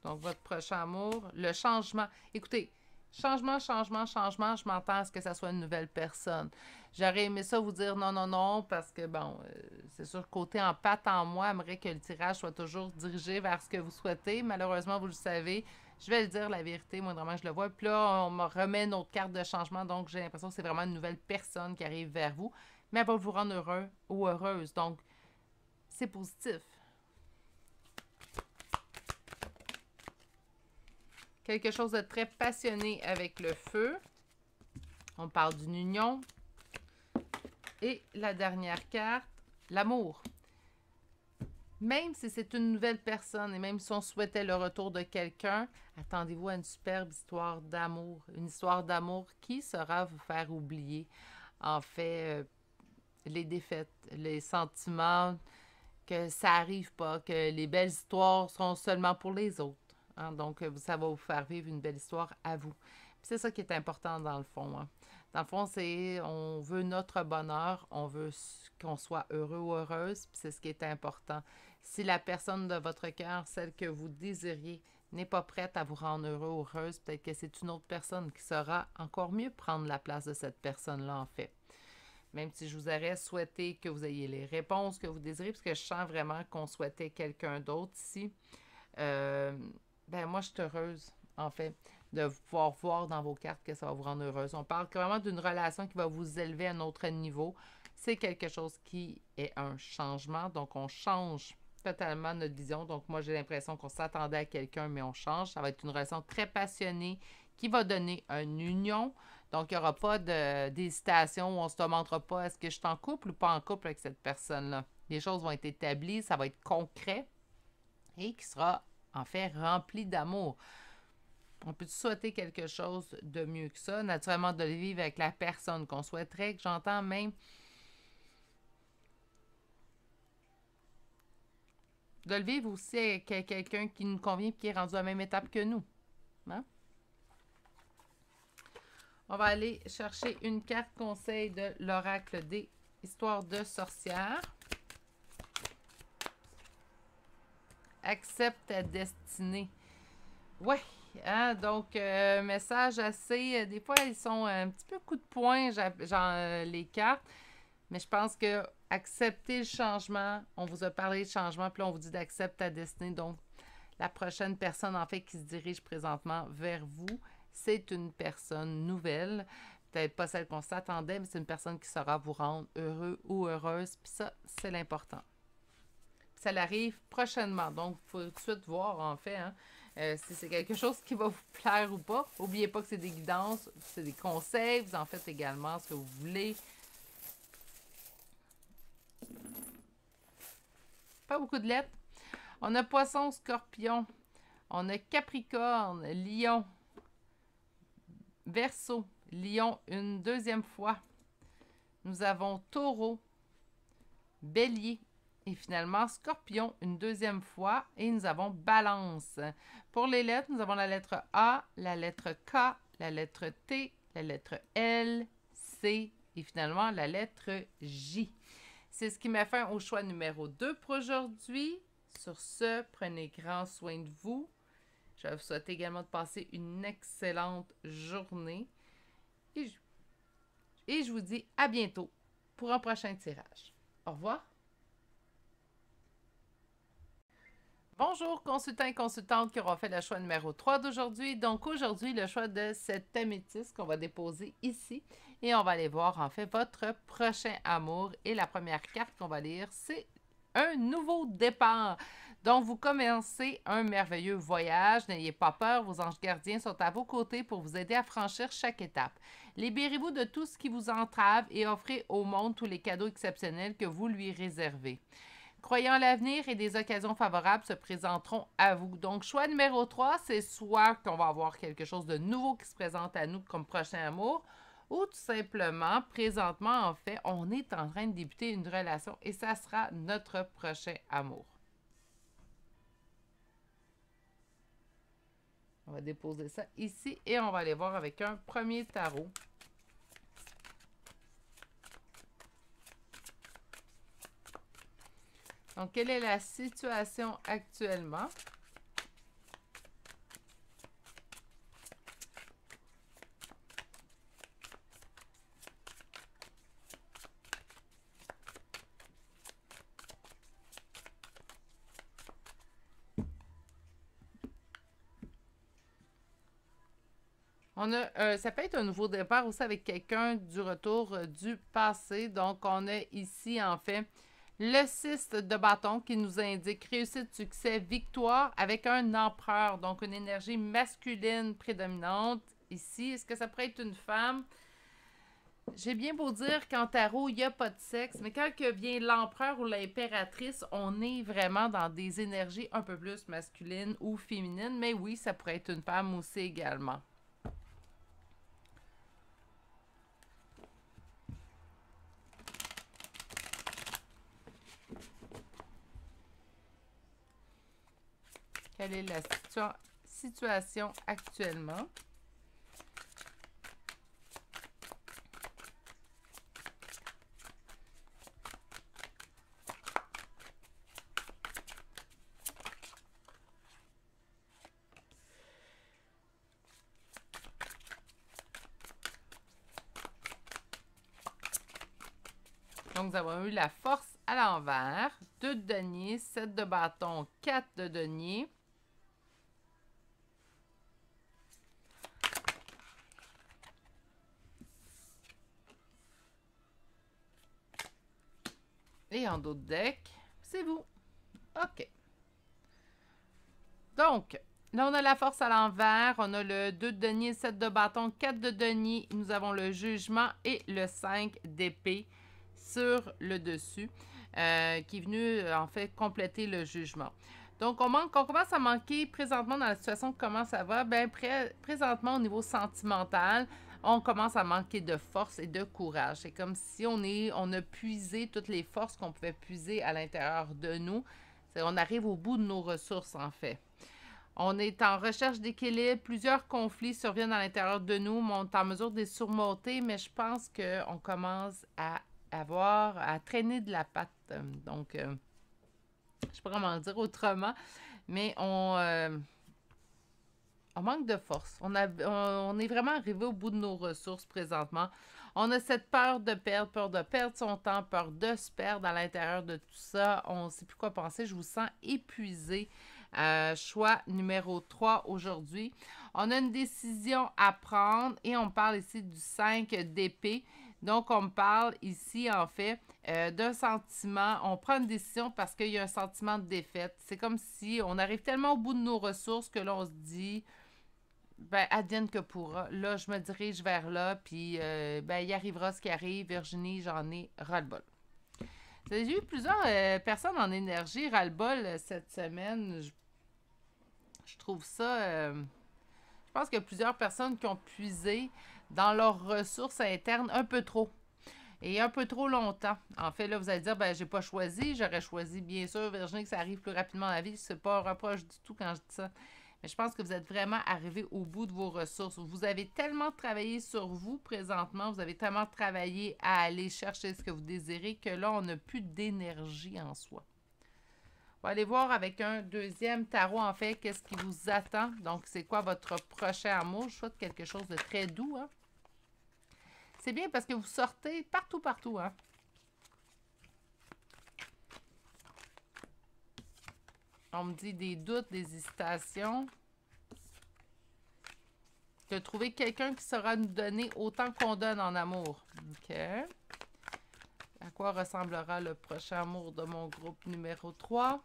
Donc, votre prochain amour. Le changement. Écoutez, changement, changement, changement, je m'entends à ce que ça soit une nouvelle personne. J'aurais aimé ça vous dire non, non, non, parce que, bon, c'est sûr, côté empathe en moi, aimerait que le tirage soit toujours dirigé vers ce que vous souhaitez. Malheureusement, vous le savez, je vais le dire la vérité, moi, vraiment, je le vois. Puis là, on me remet une autre carte de changement, donc j'ai l'impression que c'est vraiment une nouvelle personne qui arrive vers vous, mais elle va vous rendre heureux ou heureuse. Donc, c'est positif. Quelque chose de très passionné avec le feu. On parle d'une union. Et la dernière carte, l'amour. Même si c'est une nouvelle personne et même si on souhaitait le retour de quelqu'un, attendez-vous à une superbe histoire d'amour. Une histoire d'amour qui saura vous faire oublier, en fait, les défaites, les sentiments, que ça arrive pas, que les belles histoires sont seulement pour les autres. Hein? Donc, ça va vous faire vivre une belle histoire à vous. C'est ça qui est important dans le fond. Hein? Dans le fond, c'est on veut notre bonheur, on veut qu'on soit heureux ou heureuse, puis c'est ce qui est important. Si la personne de votre cœur, celle que vous désiriez, n'est pas prête à vous rendre heureux ou heureuse, peut-être que c'est une autre personne qui saura encore mieux prendre la place de cette personne-là, en fait. Même si je vous aurais souhaité que vous ayez les réponses que vous désirez, parce que je sens vraiment qu'on souhaitait quelqu'un d'autre ici. Moi, je suis heureuse, en fait, de pouvoir voir dans vos cartes que ça va vous rendre heureuse. On parle vraiment d'une relation qui va vous élever à un autre niveau. C'est quelque chose qui est un changement. Donc, on change totalement notre vision. Donc, moi, j'ai l'impression qu'on s'attendait à quelqu'un, mais on change. Ça va être une relation très passionnée qui va donner une union. Donc, il n'y aura pas d'hésitation où on ne se demandera pas est-ce que je suis en couple ou pas en couple avec cette personne-là. Les choses vont être établies, ça va être concret et qui sera en fait rempli d'amour. On peut souhaiter quelque chose de mieux que ça? Naturellement, de le vivre avec la personne qu'on souhaiterait, que j'entends même de le vivre aussi avec quelqu'un qui nous convient et qui est rendu à la même étape que nous. Hein? On va aller chercher une carte conseil de l'oracle des histoires de sorcières. Accepte ta destinée. Ouais, hein, donc message assez... des fois, ils sont un petit peu coup de poing, genre les cartes. Mais je pense que accepter le changement, on vous a parlé de changement, puis là, on vous dit d'accepter ta destinée. Donc, la prochaine personne, en fait, qui se dirige présentement vers vous, c'est une personne nouvelle. Peut-être pas celle qu'on s'attendait, mais c'est une personne qui saura vous rendre heureux ou heureuse. Puis ça, c'est l'important. Ça arrive prochainement. Donc, il faut tout de suite voir, en fait, hein, si c'est quelque chose qui va vous plaire ou pas. N'oubliez pas que c'est des guidances, c'est des conseils. Vous en faites également ce que vous voulez. Pas beaucoup de lettres. On a Poisson, Scorpion. On a Capricorne, Lion, Verseau, Lion une deuxième fois. Nous avons Taureau, Bélier et finalement Scorpion une deuxième fois. Et nous avons Balance. Pour les lettres, nous avons la lettre A, la lettre K, la lettre T, la lettre L, C et finalement la lettre J. C'est ce qui met fin au choix numéro 2 pour aujourd'hui. Sur ce, prenez grand soin de vous. Je vous souhaite également de passer une excellente journée. Et je vous dis à bientôt pour un prochain tirage. Au revoir. Bonjour, consultants et consultantes qui auront fait le choix numéro 3 d'aujourd'hui. Donc aujourd'hui, le choix de cette améthyste qu'on va déposer ici. Et on va aller voir en fait votre prochain amour. Et la première carte qu'on va lire, c'est un nouveau départ. Donc, vous commencez un merveilleux voyage. N'ayez pas peur, vos anges gardiens sont à vos côtés pour vous aider à franchir chaque étape. Libérez-vous de tout ce qui vous entrave et offrez au monde tous les cadeaux exceptionnels que vous lui réservez. Croyez en l'avenir et des occasions favorables se présenteront à vous. Donc, choix numéro 3, c'est soit qu'on va avoir quelque chose de nouveau qui se présente à nous comme prochain amour, ou tout simplement, présentement, en fait, on est en train de débuter une relation et ça sera notre prochain amour. On va déposer ça ici et on va aller voir avec un premier tarot. Donc, quelle est la situation actuellement? Ça peut être un nouveau départ aussi avec quelqu'un du retour du passé. Donc, on a ici, en fait, le 6 de bâton qui nous indique réussite, succès, victoire avec un empereur. Donc, une énergie masculine prédominante ici. Est-ce que ça pourrait être une femme? J'ai bien beau dire qu'en tarot, il n'y a pas de sexe, mais quand vient l'empereur ou l'impératrice, on est vraiment dans des énergies un peu plus masculines ou féminines. Mais oui, ça pourrait être une femme aussi également. Quelle est la situation actuellement? Donc, nous avons eu la force à l'envers, 2 de denier, 7 de bâton, 4 de denier. Et en dos de deck, c'est vous. OK. Donc, là, on a la force à l'envers. On a le 2 de denier, 7 de bâton, 4 de denier. Nous avons le jugement et le 5 d'épée sur le dessus, qui est venu, en fait, compléter le jugement. Donc, on commence à manquer présentement dans la situation de comment ça va. Bien, présentement, au niveau sentimental, on commence à manquer de force et de courage. C'est comme si on a puisé toutes les forces qu'on pouvait puiser à l'intérieur de nous. On arrive au bout de nos ressources, en fait. On est en recherche d'équilibre. Plusieurs conflits surviennent à l'intérieur de nous, mais on est en mesure de les surmonter, mais je pense qu'on commence à traîner de la patte. Donc, je ne sais pas comment le dire autrement, mais on manque de force. On est vraiment arrivé au bout de nos ressources présentement. On a cette peur de perdre son temps, peur de se perdre à l'intérieur de tout ça. On ne sait plus quoi penser. Je vous sens épuisé. Choix numéro 3 aujourd'hui. On a une décision à prendre et on parle ici du 5 d'épée. Donc, on me parle ici, en fait, d'un sentiment. On prend une décision parce qu'il y a un sentiment de défaite. C'est comme si on arrive tellement au bout de nos ressources que là, on se dit, ben, advienne que pourra. Là, je me dirige vers là, puis ben, il arrivera ce qui arrive. Virginie, j'en ai ras-le-bol. J'ai eu plusieurs personnes en énergie ras-le-bol cette semaine. Je trouve ça... je pense qu'il y a plusieurs personnes qui ont puisé dans leurs ressources internes un peu trop. Et un peu trop longtemps. En fait, là, vous allez dire, ben, j'ai pas choisi. J'aurais choisi, bien sûr, Virginie, que ça arrive plus rapidement dans la vie. C'est pas un reproche du tout quand je dis ça. Mais je pense que vous êtes vraiment arrivé au bout de vos ressources. Vous avez tellement travaillé sur vous présentement, vous avez tellement travaillé à aller chercher ce que vous désirez que là, on n'a plus d'énergie en soi. On va aller voir avec un deuxième tarot, en fait, qu'est-ce qui vous attend. Donc, c'est quoi votre prochain amour? Je souhaite quelque chose de très doux, hein? C'est bien parce que vous sortez partout, hein? On me dit des doutes, des hésitations. De trouver quelqu'un qui saura nous donner autant qu'on donne en amour. OK. À quoi ressemblera le prochain amour de mon groupe numéro 3?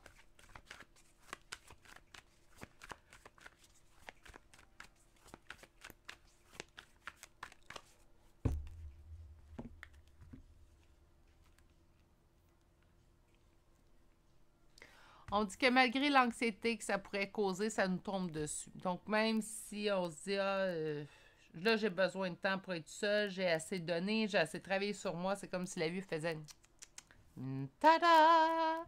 On dit que malgré l'anxiété que ça pourrait causer, ça nous tombe dessus. Donc, même si on se dit, là, j'ai besoin de temps pour être seule, j'ai assez donné, j'ai assez travaillé sur moi, c'est comme si la vie faisait tada!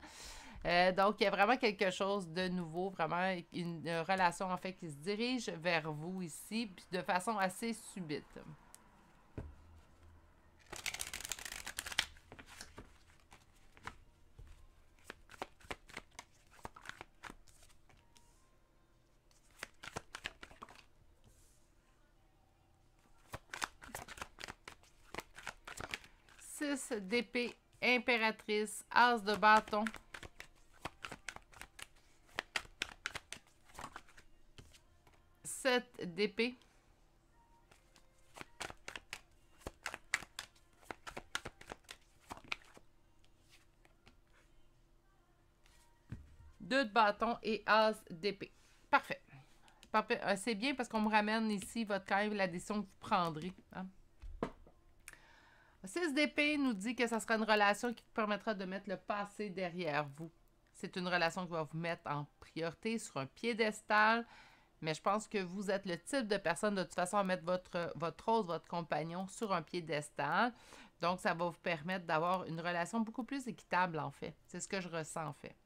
Donc, il y a vraiment quelque chose de nouveau, vraiment une relation en fait qui se dirige vers vous ici, puis de façon assez subite. Six d'épée, impératrice, as de bâton. Sept d'épée. Deux de bâton et as d'épée. Parfait. Parfait. C'est bien parce qu'on me ramène ici quand même la décision que vous prendrez. Hein? 6 d'épée nous dit que ça sera une relation qui vous permettra de mettre le passé derrière vous. C'est une relation qui va vous mettre en priorité sur un piédestal, mais je pense que vous êtes le type de personne de toute façon à mettre votre rose, votre compagnon sur un piédestal. Donc, ça va vous permettre d'avoir une relation beaucoup plus équitable en fait. C'est ce que je ressens en fait.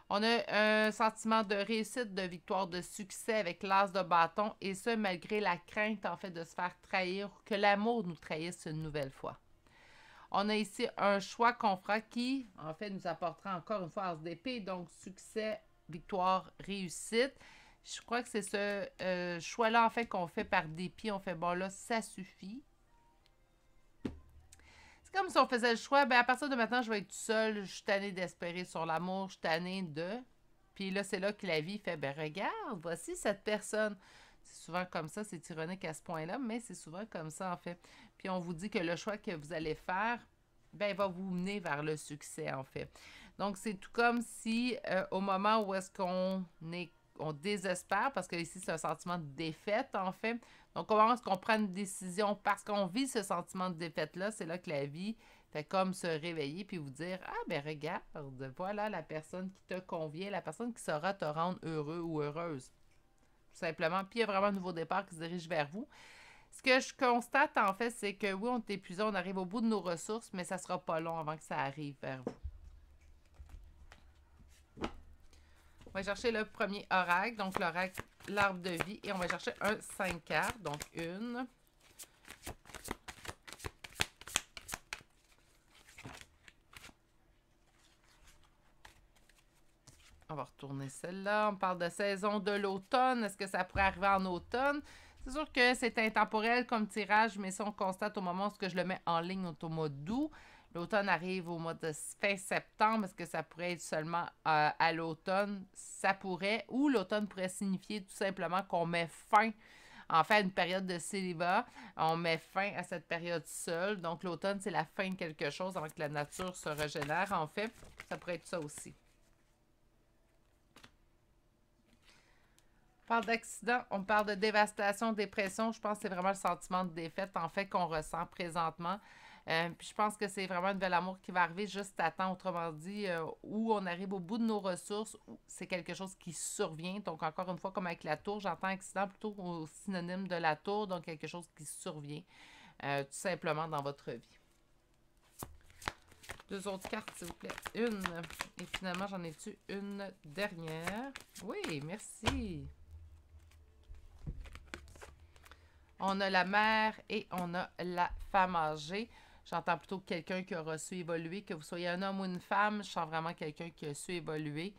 On a un sentiment de réussite, de victoire, de succès avec l'as de bâton, et ce, malgré la crainte, en fait, de se faire trahir, que l'amour nous trahisse une nouvelle fois. On a ici un choix qu'on fera qui, en fait, nous apportera encore une fois as d'épée, donc succès, victoire, réussite. Je crois que c'est ce choix-là, en fait, qu'on fait par dépit. On fait, bon, là, ça suffit. Comme si on faisait le choix, ben à partir de maintenant, je vais être seule, je suis tannée d'espérer sur l'amour, je suis tannée de... Puis là, c'est là que la vie fait, ben regarde, voici cette personne. C'est souvent comme ça, c'est ironique à ce point-là, mais c'est souvent comme ça en fait. Puis on vous dit que le choix que vous allez faire, ben va vous mener vers le succès en fait. Donc c'est tout comme si au moment où est-ce on désespère, parce que ici c'est un sentiment de défaite en fait, donc, au moment où on prend une décision parce qu'on vit ce sentiment de défaite-là, c'est là que la vie fait comme se réveiller puis vous dire « Ah, ben regarde, voilà la personne qui te convient, la personne qui saura te rendre heureux ou heureuse. » Tout simplement. Puis, il y a vraiment un nouveau départ qui se dirige vers vous. Ce que je constate, en fait, c'est que oui, on est épuisé, on arrive au bout de nos ressources, mais ça sera pas long avant que ça arrive vers vous. On va chercher le premier oracle, donc l'oracle, l'arbre de vie, et on va chercher un 5 cartes, donc une. On va retourner celle-là. On parle de saison de l'automne. Est-ce que ça pourrait arriver en automne? C'est sûr que c'est intemporel comme tirage, mais ça, on constate au moment où je le mets en ligne au mois d'août. L'automne arrive au mois de fin septembre. Est-ce que ça pourrait être seulement à l'automne? Ça pourrait. Ou l'automne pourrait signifier tout simplement qu'on met fin, en fait, à une période de célibat. On met fin à cette période seule. Donc, l'automne, c'est la fin de quelque chose avant que la nature se régénère, en fait. Ça pourrait être ça aussi. On parle d'accident, on parle de dévastation, dépression. Je pense que c'est vraiment le sentiment de défaite, en fait, qu'on ressent présentement. Puis je pense que c'est vraiment un nouvel amour qui va arriver juste à temps, autrement dit, où on arrive au bout de nos ressources, c'est quelque chose qui survient. Donc, encore une fois, comme avec la tour, j'entends accident plutôt au synonyme de la tour, donc quelque chose qui survient, tout simplement dans votre vie. 2 autres cartes, s'il vous plaît. Une. Et finalement, j'en ai-tu une dernière? Oui, merci. On a la mère et on a la femme âgée. J'entends plutôt quelqu'un qui aura su évoluer. Que vous soyez un homme ou une femme, je sens vraiment quelqu'un qui a su évoluer.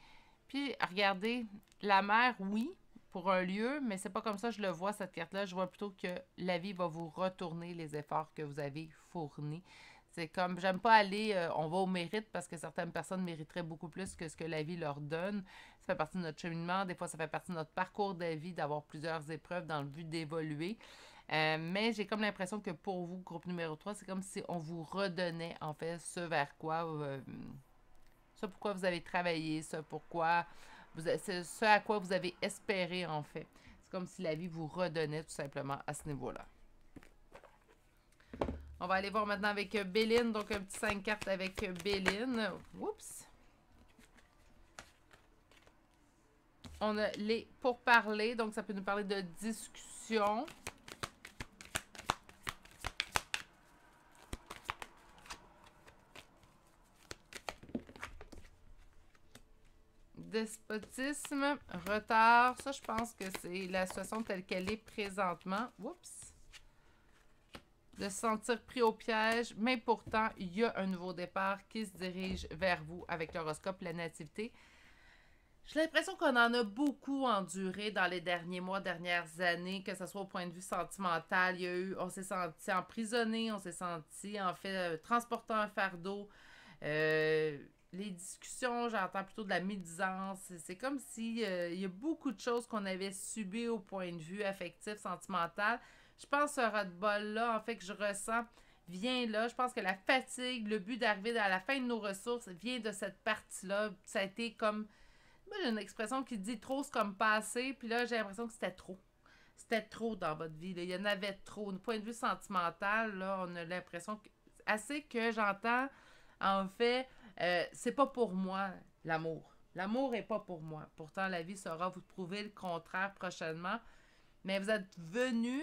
Puis, regardez, la mère, oui, pour un lieu, mais c'est pas comme ça que je le vois, cette carte-là. Je vois plutôt que la vie va vous retourner les efforts que vous avez fournis. C'est comme, j'aime pas aller, on va au mérite parce que certaines personnes mériteraient beaucoup plus que ce que la vie leur donne. Ça fait partie de notre cheminement. Des fois, ça fait partie de notre parcours de vie d'avoir plusieurs épreuves dans le but d'évoluer. Mais j'ai comme l'impression que pour vous, groupe numéro 3, c'est comme si on vous redonnait, en fait, ce vers quoi, ce pourquoi vous avez travaillé, ce pourquoi, ce à quoi vous avez espéré, en fait. C'est comme si la vie vous redonnait tout simplement à ce niveau-là. On va aller voir maintenant avec Béline, donc un petit 5 cartes avec Béline. Oups! On a les pourparlers, donc ça peut nous parler de discussion. Despotisme, retard, ça je pense que c'est la situation telle qu'elle est présentement. Oups! De se sentir pris au piège, mais pourtant, il y a un nouveau départ qui se dirige vers vous avec l'horoscope, la nativité. J'ai l'impression qu'on en a beaucoup enduré dans les derniers mois, dernières années, que ce soit au point de vue sentimental. Il y a eu, on s'est senti emprisonné, on s'est senti, en fait, transportant un fardeau. Les discussions, j'entends plutôt de la médisance. C'est comme si il y a beaucoup de choses qu'on avait subies au point de vue affectif, sentimental. Je pense que ce ras-de-bol-là, en fait, que je ressens, vient là. Je pense que la fatigue, le but d'arriver à la fin de nos ressources vient de cette partie-là. Ça a été comme... Moi, j'ai une expression qui dit trop, c'est comme passé. Puis là, j'ai l'impression que c'était trop. C'était trop dans votre vie. Là. Il y en avait trop. Du point de vue sentimental, là, on a l'impression que... Assez que j'entends, en fait, c'est pas pour moi, l'amour. L'amour est pas pour moi. Pourtant, la vie saura vous prouver le contraire prochainement. Mais vous êtes venu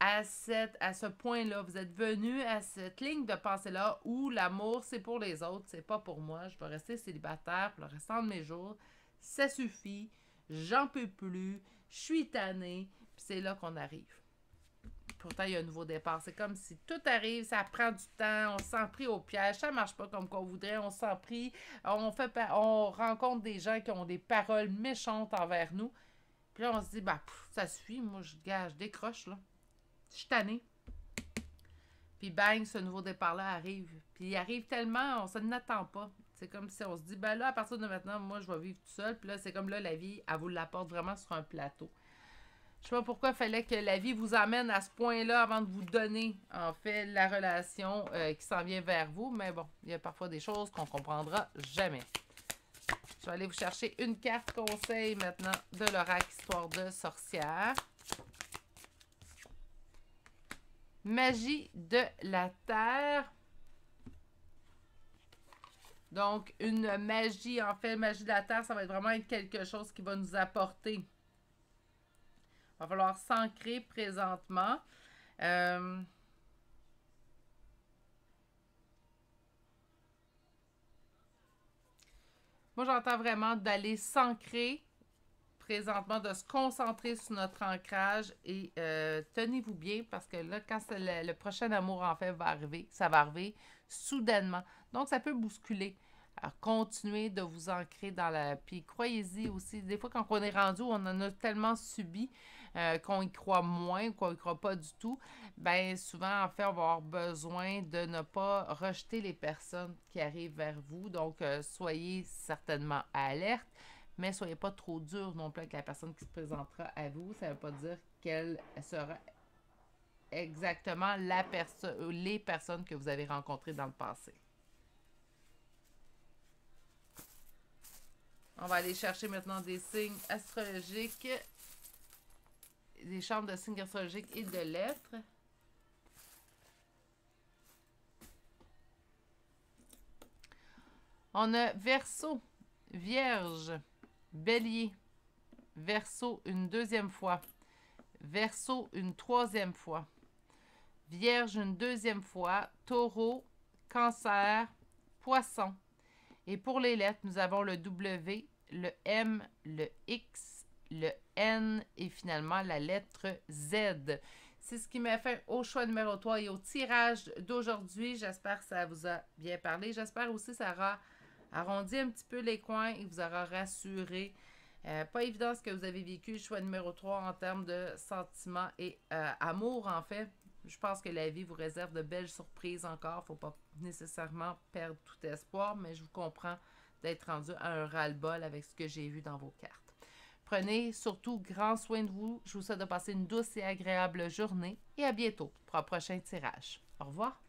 à ce point-là. Vous êtes venu à cette ligne de pensée-là où l'amour, c'est pour les autres, c'est pas pour moi. Je vais rester célibataire pour le restant de mes jours. Ça suffit. J'en peux plus. Je suis tannée. Puis c'est là qu'on arrive. Pourtant, il y a un nouveau départ. C'est comme si tout arrive, ça prend du temps, on se sent pris au piège, ça marche pas comme qu'on voudrait, on se sent pris, on rencontre des gens qui ont des paroles méchantes envers nous. Puis là, on se dit, bah, ça suffit, moi, je décroche, là. Je suis tannée. Puis bang, ce nouveau départ-là arrive. Puis il arrive tellement, on se n'attend pas. C'est comme si on se dit, ben là, à partir de maintenant, moi, je vais vivre tout seul. Puis là, c'est comme là, la vie, elle vous l'apporte vraiment sur un plateau. Je sais pas pourquoi il fallait que la vie vous amène à ce point-là avant de vous donner, en fait, la relation qui s'en vient vers vous. Mais bon, il y a parfois des choses qu'on comprendra jamais. Je vais aller vous chercher une carte conseil maintenant de l'oracle Histoire de sorcière. Magie de la Terre. Donc, une magie, en fait, magie de la Terre, ça va être vraiment quelque chose qui va nous apporter. Il va falloir s'ancrer présentement. Moi, j'entends vraiment d'aller s'ancrer présentement, de se concentrer sur notre ancrage et tenez-vous bien parce que là, quand le prochain amour en fait va arriver, ça va arriver soudainement. Donc, ça peut bousculer. Alors, continuez de vous ancrer dans la... Puis, croyez-y aussi. Des fois, quand on est rendu, on en a tellement subi qu'on y croit moins ou qu'on y croit pas du tout. Ben souvent, en fait, on va avoir besoin de ne pas rejeter les personnes qui arrivent vers vous. Donc, soyez certainement alerte. Mais soyez pas trop dur non plus avec la personne qui se présentera à vous. Ça ne veut pas dire qu'elle sera exactement les personnes que vous avez rencontrées dans le passé. On va aller chercher maintenant des signes astrologiques, des chambres de signes astrologiques et de lettres. On a Verseau, Vierge, Bélier, Verseau une deuxième fois, Verseau une troisième fois, Vierge une deuxième fois, Taureau, Cancer, Poisson. Et pour les lettres, nous avons le W, le M, le X, le N et finalement la lettre Z. C'est ce qui m'a fait au choix numéro 3 et au tirage d'aujourd'hui. J'espère que ça vous a bien parlé. J'espère aussi que ça aura arrondi un petit peu les coins et vous aura rassuré. Pas évident ce que vous avez vécu, le choix numéro 3 en termes de sentiments et amour en fait. Je pense que la vie vous réserve de belles surprises encore. Il ne faut pas nécessairement perdre tout espoir, mais je vous comprends d'être rendu à un ras-le-bol avec ce que j'ai vu dans vos cartes. Prenez surtout grand soin de vous. Je vous souhaite de passer une douce et agréable journée et à bientôt pour un prochain tirage. Au revoir.